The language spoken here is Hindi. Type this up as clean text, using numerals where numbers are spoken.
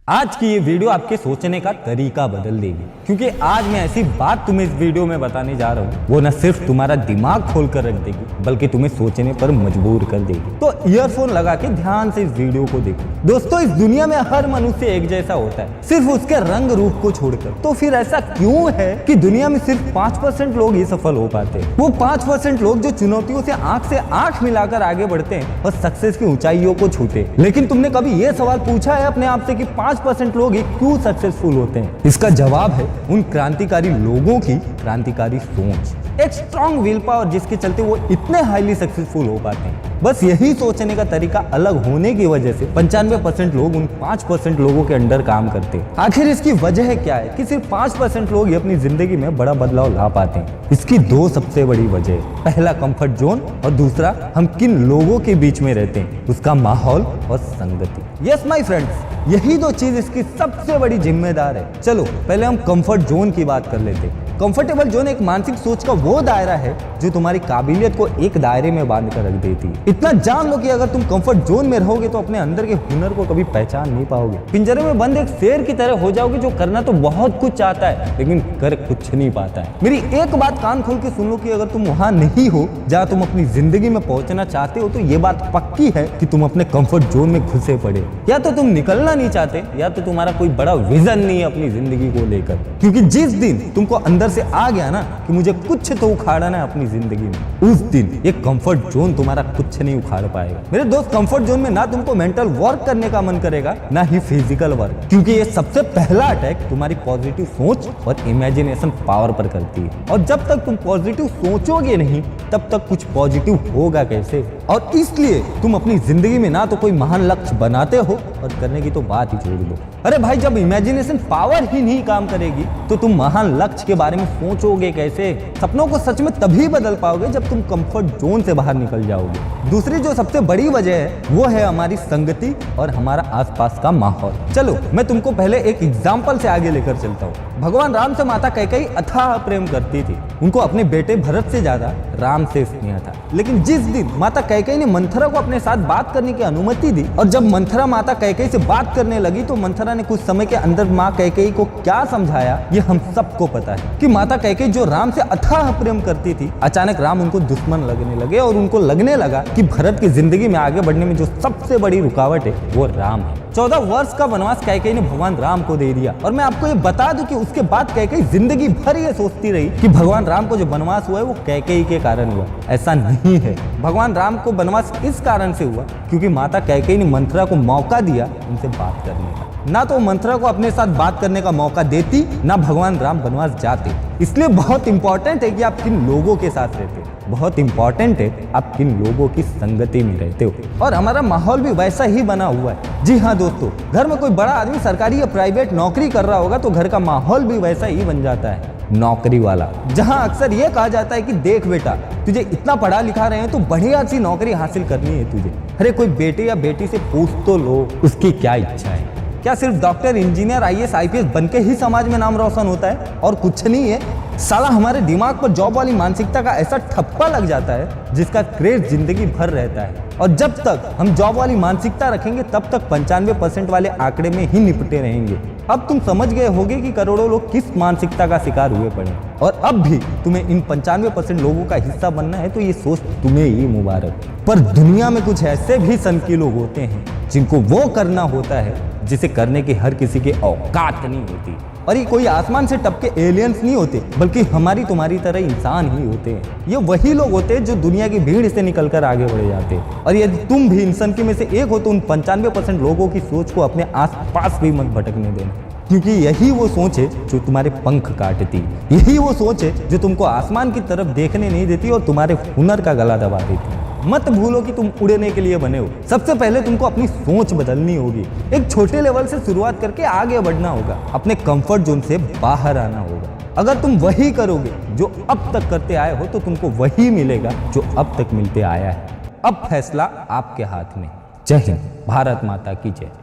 आज की ये वीडियो आपके सोचने का तरीका बदल देगी, क्योंकि आज मैं ऐसी बात तुम्हें इस वीडियो में बताने जा रहा हूँ वो न सिर्फ तुम्हारा दिमाग खोल कर रख देगी बल्कि तुम्हें सोचने पर मजबूर कर देगी। तो ईयरफोन लगा के ध्यान से इस वीडियो को देखो। दोस्तों, इस दुनिया में हर मनुष्य एक जैसा होता है, सिर्फ उसके रंग रूप को छोड़कर। तो फिर ऐसा क्यों है कि दुनिया में सिर्फ 5% लोग ही सफल हो पाते हैं? वो 5% लोग जो चुनौतियों से आंख मिलाकर आगे बढ़ते हैं और सक्सेस की ऊंचाइयों को छूते। लेकिन तुमने कभी ये सवाल पूछा है अपने आप से कि 5% लोग ही क्यों सक्सेसफुल होते हैं? इसका जवाब है उन क्रांतिकारी लोगों की क्रांतिकारी सोच, एक स्ट्रॉन्ग विल पावर जिसके चलते वो इतने हाईली सक्सेसफुल हो पाते हैं। बस यही सोचने का तरीका अलग होने की वजह से 95% लोग उन 5% लोगों के अंडर काम करते हैं। आखिर इसकी वजह क्या है कि सिर्फ 5% लोग ही अपनी जिंदगी में बड़ा बदलाव ला पाते हैं? इसकी दो सबसे बड़ी वजह है। पहला कंफर्ट जोन और दूसरा हम किन लोगों के बीच में रहते हैं, उसका माहौल और संगति। यस माय फ्रेंड्स, यही दो चीज इसकी सबसे बड़ी जिम्मेदार है। चलो पहले हम कंफर्ट जोन की बात कर लेते हैं। कंफर्टेबल जोन एक मानसिक सोच का वो दायरा है जो तुम्हारी काबिलियत को एक दायरे में बांध कर रख देती है। इतना जान लो कि अगर तुम कंफर्ट जोन में रहोगे तो अपने अंदर के हुनर को कभी पहचान नहीं पाओगे। पिंजरे में बंद एक शेर की तरह हो जाओगे जो करना तो बहुत कुछ चाहता है लेकिन कर कुछ नहीं पाता है। मेरी एक बात कान खोल के सुन लो कि अगर तुम वहां नहीं हो जहां तुम अपनी जिंदगी में पहुंचना चाहते हो तो ये बात पक्की है कि तुम अपने कंफर्ट जोन में घुसे पड़े। या तो तुम निकलना नहीं चाहते या तो तुम्हारा कोई बड़ा विजन नहीं है अपनी जिंदगी को लेकर। क्योंकि जिस दिन तुमको अंदर से आ गया ना कि मुझे कुछ तो उखाड़ना है अपनी जिंदगी में, उस दिन ये कंफर्ट जोन तुम्हारा कुछ नहीं उखाड़ पाएगा। मेरे दोस्त, कंफर्ट जोन में ना तुमको मेंटल वर्क करने का मन करेगा ना ही फिजिकल वर्क, क्योंकि ये सबसे पहला अटैक तुम्हारी पॉजिटिव सोच और इमेजिनेशन पावर पर करती है। और जब तक तुम पॉजिटिव सोचोगे नहीं तब तक कुछ पॉजिटिव होगा कैसे? और इसलिए तुम अपनी जिंदगी में ना तो कोई महान लक्ष्य बनाते हो और करने की तो बात ही छोड़ दो। अरे भाई, जब इमेजिनेशन पावर ही नहीं काम करेगी तो तुम महान लक्ष्य के बारे में सोचोगे कैसे? सपनों को सच में तभी बदल पाओगे जब तुम कंफर्ट जोन से बाहर निकल जाओगे। दूसरी जो सबसे बड़ी वजह है वो है हमारी संगति और हमारा आसपास का माहौल। चलो मैं तुमको पहले एक एग्जाम्पल से आगे लेकर चलता हूँ। भगवान राम से माता कैकेयी अथाह प्रेम करती थी। उनको अपने बेटे भरत से ज्यादा राम से स्नेह था। लेकिन जिस दिन माता कैकेयी ने मंथरा को अपने साथ बात करने की अनुमति दी और जब मंथरा माता कैकेयी से बात करने लगी तो मंथरा ने कुछ समय के अंदर माँ कैकेयी को क्या समझाया ये हम सबको पता है कि माता कैकेयी जो राम से अथाह प्रेम करती थी, अचानक राम उनको दुश्मन लगने लगे और उनको लगने लगा कि भरत की जिंदगी में आगे बढ़ने में जो सबसे बड़ी रुकावट है वो राम है। 14 वर्ष का वनवास कैकेयी ने भगवान राम को दे दिया। और मैं आपको ये बता दूं कि उसके बाद कैकेयी जिंदगी भर ये सोचती रही कि भगवान राम को जो वनवास हुआ है वो कैकेयी के कारण हुआ। ऐसा नहीं है। भगवान राम को वनवास इस कारण से हुआ क्योंकि माता कैकेयी ने मंथरा को मौका दिया उनसे बात करने का। ना तो मंथरा को अपने साथ बात करने का मौका देती, ना भगवान राम वनवास जाते। इसलिए बहुत इंपॉर्टेंट है कि आप किन लोगों के साथ रहते हो। बहुत इंपॉर्टेंट है आप किन लोगों की संगति में रहते हो। और हमारा माहौल भी वैसा ही बना हुआ है। जी हाँ दोस्तों, घर में कोई बड़ा आदमी सरकारी या प्राइवेट नौकरी कर रहा होगा तो घर का माहौल भी वैसा ही बन जाता है, नौकरी वाला। जहाँ अक्सर ये कहा जाता है कि देख बेटा, तुझे इतना पढ़ा लिखा रहे हैं तो बढ़िया सी नौकरी हासिल करनी है तुझे। अरे कोई बेटे या बेटी से पूछ तो लो उसकी क्या इच्छा है। क्या सिर्फ डॉक्टर, इंजीनियर, IAS, IPS बनके ही समाज में नाम रोशन होता है और कुछ नहीं है? साला हमारे दिमाग पर जॉब वाली मानसिकता का ऐसा ठप्पा लग जाता है जिसका क्रेज जिंदगी भर रहता है। और जब तक हम जॉब वाली मानसिकता रखेंगे तब तक 95% वाले आंकड़े में ही निपटे रहेंगे। अब तुम समझ गए होगे कि करोड़ों लोग किस मानसिकता का शिकार हुए पड़े। और अब भी तुम्हें इन 95% लोगों का हिस्सा बनना है तो ये सोच तुम्हें ही मुबारक। पर दुनिया में कुछ ऐसे भी सनकी लोग होते हैं जिनको वो करना होता है जिसे करने की हर किसी की औकात नहीं होती। और ये कोई आसमान से टपके एलियंस नहीं होते बल्कि हमारी तुम्हारी तरह इंसान ही होते हैं। ये वही लोग होते हैं जो दुनिया की भीड़ से निकलकर आगे बढ़े जाते हैं। और यदि तुम भी इंसान के में से एक हो तो उन 95% लोगों की सोच को अपने आसपास भी मत भटकने देना, क्योंकि यही वो सोच है जो तुम्हारे पंख काटती, यही वो सोच है जो तुमको आसमान की तरफ देखने नहीं देती और तुम्हारे हुनर का गला दबा देती। मत भूलो कि तुम उड़ने के लिए बने हो। सबसे पहले तुमको अपनी सोच बदलनी होगी। एक छोटे लेवल से शुरुआत करके आगे बढ़ना होगा, अपने कंफर्ट जोन से बाहर आना होगा। अगर तुम वही करोगे जो अब तक करते आए हो तो तुमको वही मिलेगा जो अब तक मिलते आया है। अब फैसला आपके हाथ में। जय हिंद, भारत माता की जय।